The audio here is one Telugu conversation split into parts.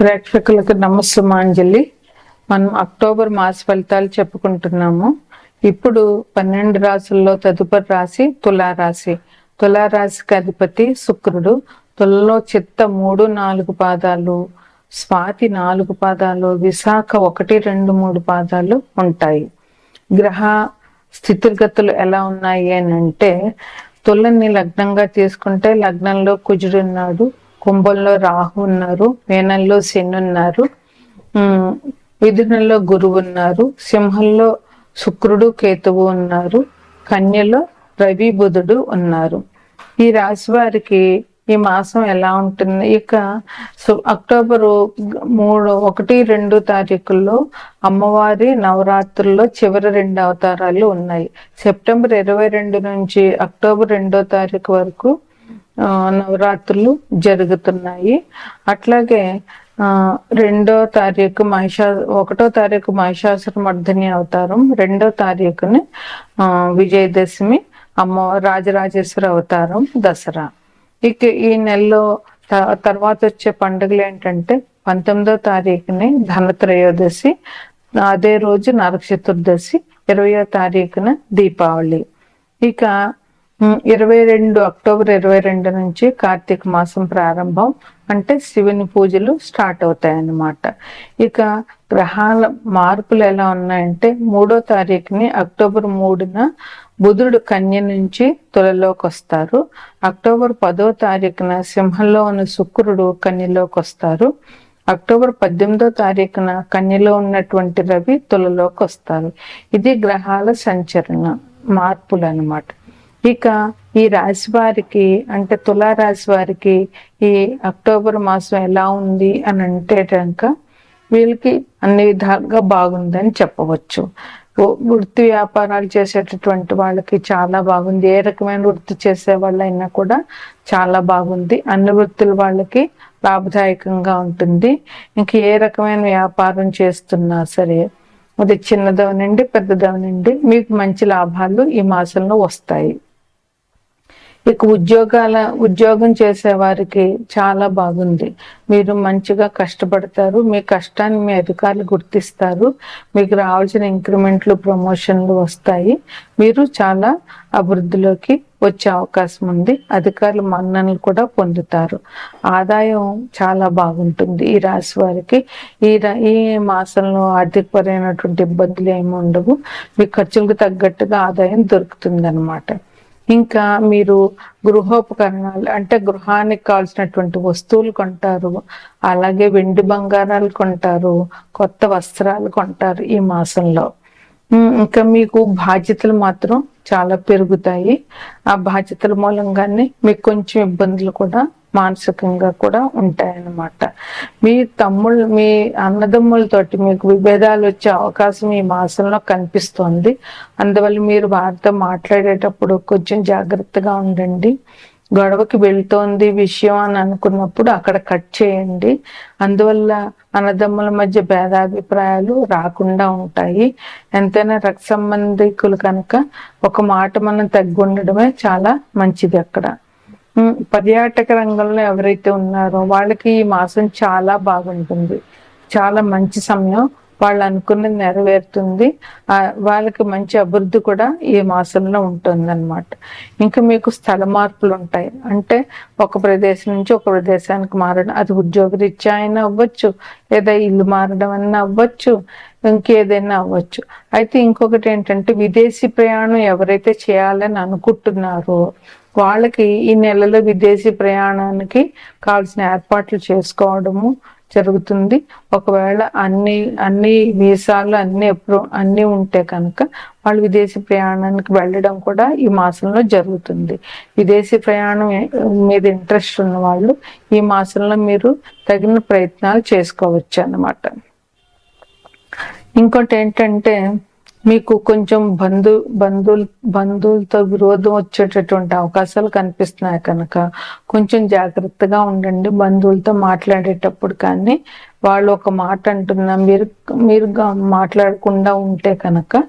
ప్రేక్షకులకు నమస్సుమాంజలి. మనం అక్టోబర్ మాస ఫలితాలు చెప్పుకుంటున్నాము. ఇప్పుడు 12 రాశుల్లో తదుపరి రాశి తులారాశి. తులారాశికి అధిపతి శుక్రుడు. తులలో చిత్త 3, 4 పాదాలు, స్వాతి 4 పాదాలు, విశాఖ 1, 2, 3 పాదాలు ఉంటాయి. గ్రహ స్థితిగతులు ఎలా ఉన్నాయి అని అంటే, తులని లగ్నంగా తీసుకుంటే లగ్నంలో కుజుడు ఉన్నాడు, కుంభంలో రాహు ఉన్నారు, మీనంలో శని ఉన్నారు, మిథునంలో గురువు ఉన్నారు, సింహంలో శుక్రుడు కేతువు ఉన్నారు, కన్యలో రవి బుధుడు ఉన్నారు. ఈ రాశి వారికి ఈ మాసం ఎలా ఉంటుంది? ఇక అక్టోబరు 3, 1, 2 తారీఖుల్లో అమ్మవారి నవరాత్రుల్లో చివరి 2 అవతారాలు ఉన్నాయి. సెప్టెంబర్ 22 నుంచి అక్టోబర్ 2వ తారీఖు వరకు నవరాత్రులు జరుగుతున్నాయి. అట్లాగే 2వ తారీఖు 1వ తారీఖు మహిషాసురమర్దిని అవతారం, 2వ తారీఖుని విజయదశమి రాజరాజేశ్వరి అవతారం, దసరా. ఇక ఈ నెలలో తర్వాత వచ్చే పండుగలు ఏంటంటే 19వ తారీఖుని ధనత్రయోదశి, అదే రోజు నరక చతుర్దశి, 20వ తారీఖున దీపావళి. ఇక అక్టోబర్ 22 నుంచి కార్తీక మాసం ప్రారంభం, అంటే శివుని పూజలు స్టార్ట్ అవుతాయి అన్నమాట. ఇక గ్రహాల మార్పులు ఎలా ఉన్నాయంటే, 3వ తారీఖుని అక్టోబర్ 3న బుధుడు కన్య నుంచి తులలోకి వస్తారు. అక్టోబర్ 10వ తారీఖున సింహంలో ఉన్న శుక్రుడు కన్యలోకి వస్తారు. అక్టోబర్ 18వ తారీఖున కన్యలో ఉన్నటువంటి రవి తులలోకి వస్తారు. ఇది గ్రహాల సంచరణ మార్పులు అన్నమాట. ఇక ఈ రాశి వారికి, అంటే తులారాశి వారికి ఈ అక్టోబర్ మాసం ఎలా ఉంది అని అంటే కనుక, వీళ్ళకి అన్ని విధాలుగా బాగుందని చెప్పవచ్చు. వృత్తి వ్యాపారాలు చేసేటటువంటి వాళ్ళకి చాలా బాగుంది. ఏ రకమైన వృత్తి చేసే వాళ్ళైనా కూడా చాలా బాగుంది. అన్ని వృత్తుల వాళ్ళకి లాభదాయకంగా ఉంటుంది. ఇంక ఏ రకమైన వ్యాపారం చేస్తున్నా సరే, అది చిన్నదవనండి పెద్దదవనండి, మీకు మంచి లాభాలు ఈ మాసంలో వస్తాయి. ఇక ఉద్యోగం చేసే వారికి చాలా బాగుంది. మీరు మంచిగా కష్టపడతారు, మీ కష్టాన్ని మీ అధికారులు గుర్తిస్తారు, మీకు రావాల్సిన ఇంక్రిమెంట్లు ప్రమోషన్లు వస్తాయి, మీరు చాలా అభివృద్ధిలోకి వచ్చే అవకాశం ఉంది. అధికారులు మన్ననలు కూడా పొందుతారు. ఆదాయం చాలా బాగుంటుంది ఈ రాశి వారికి. ఈ మాసంలో ఆర్థికపరమైనటువంటి ఇబ్బందులు ఏమి ఉండవు. మీ ఖర్చులకు తగ్గట్టుగా ఆదాయం దొరుకుతుంది అన్నమాట. ఇంకా మీరు గృహోపకరణాలు, అంటే గృహానికి కావాల్సినటువంటి వస్తువులు కొంటారు, అలాగే వెండి బంగారాలు కొంటారు, కొత్త వస్త్రాలు కొంటారు ఈ మాసంలో. ఇంకా మీకు బాధ్యతలు మాత్రం చాలా పెరుగుతాయి. ఆ బాధ్యతల మూలంగానే మీకు కొంచెం ఇబ్బందులు కూడా మానసికంగా కూడా ఉంటాయన్నమాట. మీ అన్నదమ్ములతోటి మీకు విభేదాలు వచ్చే అవకాశం ఈ మాసంలో కనిపిస్తోంది. అందువల్ల మీరు వారితో మాట్లాడేటప్పుడు కొంచెం జాగ్రత్తగా ఉండండి. గొడవకి వెళ్తోంది విషయం అని అనుకున్నప్పుడు అక్కడ కట్ చేయండి. అందువల్ల అన్నదమ్ముల మధ్య భేదాభిప్రాయాలు రాకుండా ఉంటాయి. ఎంతైనా రక్త సంబంధికులు కనుక ఒక మాట మనం తగ్గి ఉండడమే చాలా మంచిది. అక్కడ పర్యాటక రంగంలో ఎవరైతే ఉన్నారో వాళ్ళకి ఈ మాసం చాలా బాగుంటుంది. చాలా మంచి సమయం, వాళ్ళు అనుకున్నది నెరవేరుతుంది. వాళ్ళకి మంచి అభివృద్ధి కూడా ఈ మాసంలో ఉంటుంది అన్నమాట. ఇంకా మీకు స్థల మార్పులు ఉంటాయి. అంటే ఒక ప్రదేశం నుంచి ఒక ప్రదేశానికి మారడం, అది ఉద్యోగరీత్యా అయినా అవ్వచ్చు, లేదా ఇల్లు మారడం అన్నా అవ్వచ్చు, ఇంకేదైనా అవ్వచ్చు. అయితే ఇంకొకటి ఏంటంటే, విదేశీ ప్రయాణం ఎవరైతే చేయాలని అనుకుంటున్నారో వాళ్ళకి ఈ నెలలో విదేశీ ప్రయాణానికి కావాల్సిన ఏర్పాట్లు చేసుకోవడము జరుగుతుంది. ఒకవేళ అన్ని వీసాలు అన్ని ఉంటే కనుక వాళ్ళు విదేశీ ప్రయాణానికి వెళ్ళడం కూడా ఈ మాసంలో జరుగుతుంది. విదేశీ ప్రయాణం మీద ఇంట్రెస్ట్ ఉన్న వాళ్ళు ఈ మాసంలో మీరు తగిన ప్రయత్నాలు చేసుకోవచ్చు అన్నమాట. ఇంకోటి ఏంటంటే, మీకు కొంచెం బంధువులతో విరోధం వచ్చేటటువంటి అవకాశాలు కనిపిస్తున్నాయి కనుక కొంచెం జాగ్రత్తగా ఉండండి. బంధువులతో మాట్లాడేటప్పుడు కానీ వాళ్ళు ఒక మాట అంటున్నా మీరు మాట్లాడకుండా ఉంటే కనుక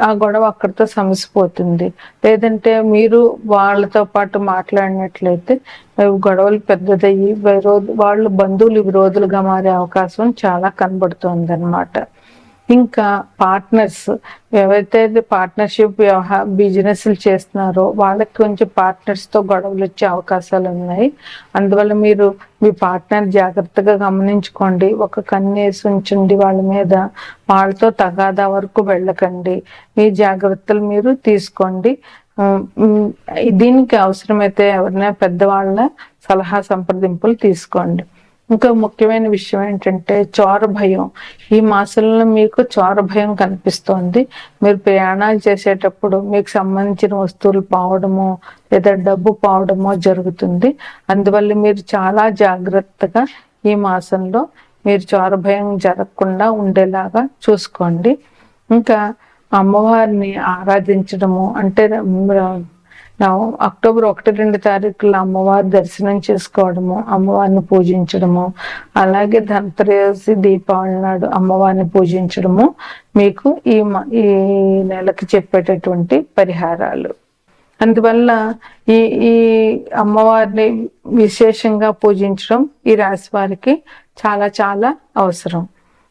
ఆ గొడవ అక్కడితో సమసిపోతుంది. లేదంటే మీరు వాళ్ళతో పాటు మాట్లాడినట్లయితే గొడవలు పెద్దదయ్యి వాళ్ళు బంధువులు విరోధులుగా మారే అవకాశం చాలా కనబడుతుంది అన్నమాట. ఇంకా పార్ట్నర్స్ ఎవరైతే పార్ట్నర్షిప్ బిజినెస్లు చేస్తున్నారో వాళ్ళకి కొంచెం పార్ట్నర్స్ తో గొడవలు వచ్చే అవకాశాలు ఉన్నాయి. అందువల్ల మీరు మీ పార్ట్నర్ జాగ్రత్తగా గమనించుకోండి. ఒక కన్నేసి ఉంచండి వాళ్ళ మీద. వాళ్ళతో తగాదా వరకు వెళ్ళకండి. మీ జాగ్రత్తలు మీరు తీసుకోండి. దీనికి అవసరమైతే ఎవరైనా పెద్దవాళ్ళ సలహా సంప్రదింపులు తీసుకోండి. ఇంకా ముఖ్యమైన విషయం ఏంటంటే చోర భయం. ఈ మాసంలో మీకు చోర భయం కనిపిస్తోంది. మీరు ప్రయాణాలు చేసేటప్పుడు మీకు సంబంధించిన వస్తువులు పోవడమో లేదా డబ్బు పోవడమో జరుగుతుంది. అందువల్ల మీరు చాలా జాగ్రత్తగా ఈ మాసంలో మీరు చోర భయం జరగకుండా ఉండేలాగా చూసుకోండి. ఇంకా అమ్మవారిని ఆరాధించడము అంటే అక్టోబర్ 1-2 తారీఖుల్లో అమ్మవారి దర్శనం చేసుకోవడము, అమ్మవారిని పూజించడము, అలాగే ధనత్రయోదశి దీపావళి నాడు అమ్మవారిని పూజించడము మీకు ఈ నెలకి చెప్పేటటువంటి పరిహారాలు. అందువల్ల ఈ అమ్మవారిని విశేషంగా పూజించడం ఈ రాశి వారికి చాలా చాలా అవసరం.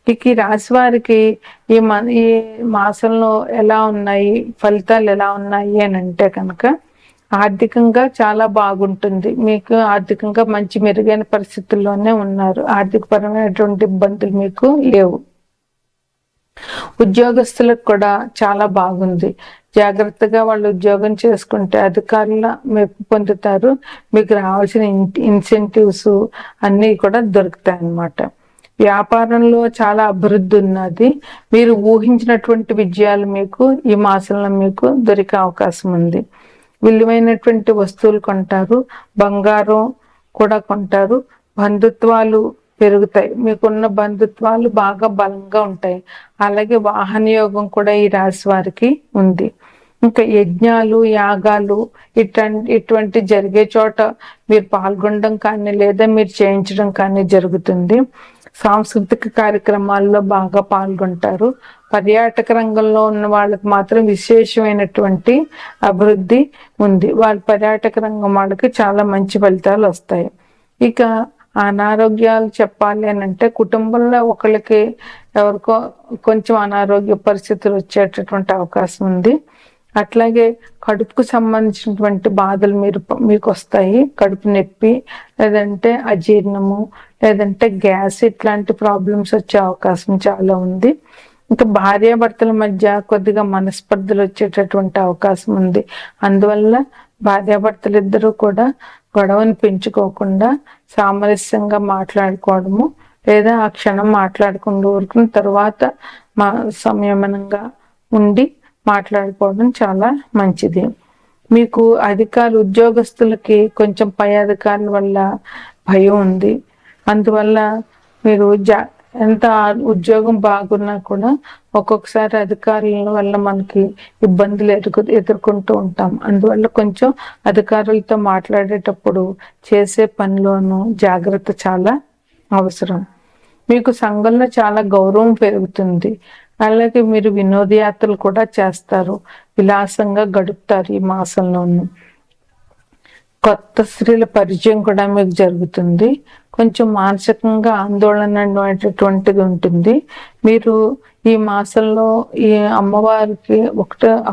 ఇక ఈ రాశి వారికి ఈ మాసంలో ఎలా ఉన్నాయి, ఫలితాలు ఎలా ఉన్నాయి అని అంటే కనుక ఆర్థికంగా చాలా బాగుంటుంది. మీకు ఆర్థికంగా మంచి మెరుగైన పరిస్థితుల్లోనే ఉన్నారు. ఆర్థికపరమైనటువంటి ఇబ్బందులు మీకు లేవు. ఉద్యోగస్తులకు కూడా చాలా బాగుంది. జాగ్రత్తగా వాళ్ళు ఉద్యోగం చేసుకుంటే అధికారుల మెప్పు పొందుతారు. మీకు రావాల్సిన ఇన్సెంటివ్స్ అన్నీ కూడా దొరుకుతాయి అన్నమాట. వ్యాపారంలో చాలా అభివృద్ధి ఉన్నది. మీరు ఊహించినటువంటి విజయాలు మీకు ఈ మాసంలో మీకు దొరికే అవకాశం ఉంది. విలువైనటువంటి వస్తువులు కొంటారు, బంగారం కూడా కొంటారు. బంధుత్వాలు పెరుగుతాయి. మీకున్న బంధుత్వాలు బాగా బలంగా ఉంటాయి. అలాగే వాహన యోగం కూడా ఈ రాశి వారికి ఉంది. ఇంకా యజ్ఞాలు, యాగాలు ఇటువంటి జరిగే చోట మీరు పాల్గొనడం కానీ లేదా మీరు చేయించడం కానీ జరుగుతుంది. సాంస్కృతిక కార్యక్రమాల్లో బాగా పాల్గొంటారు. పర్యాటక రంగంలో ఉన్న వాళ్ళకి మాత్రం విశేషమైనటువంటి అభివృద్ధి ఉంది. వాళ్ళ పర్యాటక రంగం వాళ్ళకి చాలా మంచి ఫలితాలు వస్తాయి. ఇక అనారోగ్యాలు చెప్పాలి అని అంటే కుటుంబంలో ఒకరికి ఎవరికో కొంచెం అనారోగ్య పరిస్థితులు వచ్చేటటువంటి అవకాశం ఉంది. అట్లాగే కడుపుకు సంబంధించినటువంటి బాధలు మీకు వస్తాయి. కడుపు నొప్పి, లేదంటే అజీర్ణము, లేదంటే గ్యాస్, ఇట్లాంటి ప్రాబ్లమ్స్ వచ్చే అవకాశం చాలా ఉంది. ఇంకా భార్యాభర్తల మధ్య కొద్దిగా మనస్పర్ధలు వచ్చేటటువంటి అవకాశం ఉంది. అందువల్ల భార్యాభర్తలు ఇద్దరూ కూడా గొడవను పెంచుకోకుండా సామరస్యంగా మాట్లాడుకోవడము, లేదా ఆ క్షణం మాట్లాడుకుంటూ ఊరుకున్న తర్వాత సంయమనంగా ఉండి మాట్లాడుకోవడం చాలా మంచిది. మీకు ఉద్యోగస్తులకి కొంచెం పై అధికారుల వల్ల భయం ఉంది. అందువల్ల మీరు ఎంత ఉద్యోగం బాగున్నా కూడా ఒక్కొక్కసారి అధికారుల వల్ల మనకి ఇబ్బందులు ఎదుర్కొంటూ ఉంటాం. అందువల్ల కొంచెం అధికారులతో మాట్లాడేటప్పుడు చేసే పనిలోనూ జాగ్రత్త చాలా అవసరం. మీకు సంఘంలో చాలా గౌరవం పెరుగుతుంది. అలాగే మీరు వినోదయాత్రలు కూడా చేస్తారు, విలాసంగా గడుపుతారు. ఈ మాసంలోనూ కొత్త స్త్రీల పరిచయం కూడా మీకు జరుగుతుంది. కొంచెం మానసికంగా ఆందోళన అనేటటువంటిది ఉంటుంది. మీరు ఈ మాసంలో ఈ అమ్మవారికి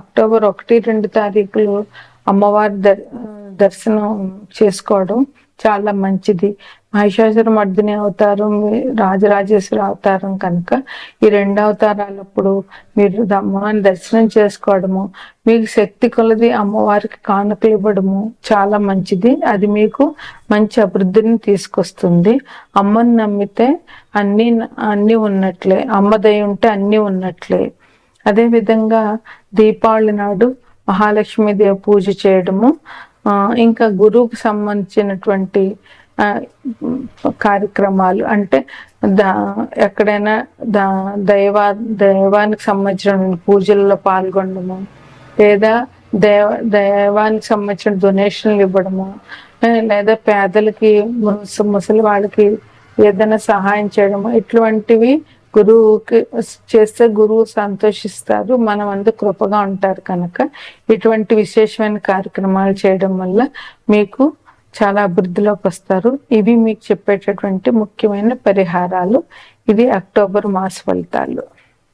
అక్టోబర్ 1-2 తారీఖులు అమ్మవారి దర్శనం చేసుకోవడం చాలా మంచిది. మహిషాసుర మర్దిని అవతారం, రాజరాజేశ్వరి అవతారం కనుక ఈ 2 అవతారాలప్పుడు మీరు అమ్మవారిని దర్శనం చేసుకోవడము, మీకు శక్తి కొలది అమ్మవారికి కానుకలు ఇవ్వడము చాలా మంచిది. అది మీకు మంచి అభివృద్ధిని తీసుకొస్తుంది. అమ్మని నమ్మితే అన్ని ఉన్నట్లే, అమ్మ దయ ఉంటే అన్ని ఉన్నట్లే. అదే విధంగా దీపావళి నాడు మహాలక్ష్మీదేవి పూజ చేయడము, ఇంకా గురువుకు సంబంధించినటువంటి ఆ, కార్యక్రమాలు అంటే ఎక్కడైనా దైవానికి సంబంధించిన పూజల్లో పాల్గొనడము, లేదా దైవానికి సంబంధించిన డొనేషన్లు ఇవ్వడము, లేదా పేదలకి ముసలి వాళ్ళకి ఏదైనా సహాయం చేయడము, ఇటువంటివి గురువుకి చేస్తే గురువు సంతోషిస్తారు, మనం అందరూ కృపగా ఉంటారు. కనుక ఇటువంటి విశేషమైన కార్యక్రమాలు చేయడం వల్ల మీకు చాలా అభివృద్ధిలోకి వస్తారు. ఇవి మీకు చెప్పేటటువంటి ముఖ్యమైన పరిహారాలు. ఇది అక్టోబర్ మాస ఫలితాలు.